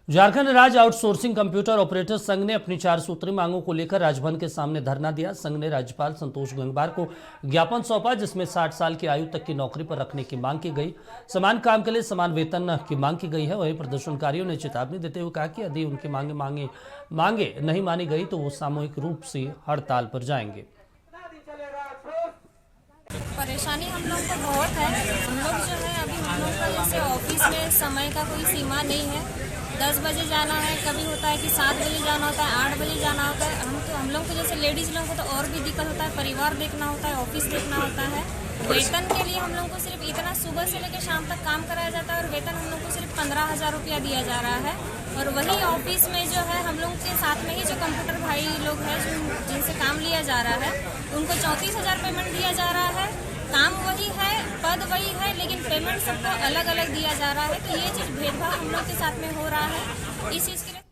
झारखंड राज्य outsourcing computer operator संघ ने अपनी 4 सूत्री मांगों को लेकर राजभवन के सामने धरना दिया। संघ ने राज्यपाल संतोष गंगवार को ज्ञापन सौंपा, जिसमें 60 साल की आयु तक की नौकरी पर रखने की मांग की गई। समान काम के लिए समान वेतन की मांग की गई है। वहीं प्रदर्शनकारियों ने चेतावनी देते हुए कहा कि यदि उनकी मांगे नहीं मानी गई तो वो सामूहिक रूप से हड़ताल पर जाएंगे। परेशानी हम लोग को बहुत है। हम लोग जो है अभी हम लोग का जैसे ऑफिस में समय का कोई सीमा नहीं है। 10 बजे जाना है, कभी होता है कि 7 बजे जाना होता है, 8 बजे जाना होता है। हम लोग को जैसे लेडीज़ लोगों को तो और भी दिक्कत होता है, परिवार देखना होता है, ऑफिस देखना होता है। वेतन के लिए हम लोग को सिर्फ इतना सुबह से लेकर शाम तक काम कराया जाता है और वेतन हम लोग को सिर्फ 15,000 रुपया दिया जा रहा है। और वही ऑफिस में जो है हम लोग के साथ में ही जो कंप्यूटर भाई लोग हैं जिनसे काम लिया जा रहा है, उनको 34,000 पेमेंट दिया जा रहा है। काम वही है, पद वही है, लेकिन पेमेंट सबको अलग अलग दिया जा रहा है। तो ये चीज़ भेदभाव हम लोग के साथ में हो रहा है। इस चीज़ के लिए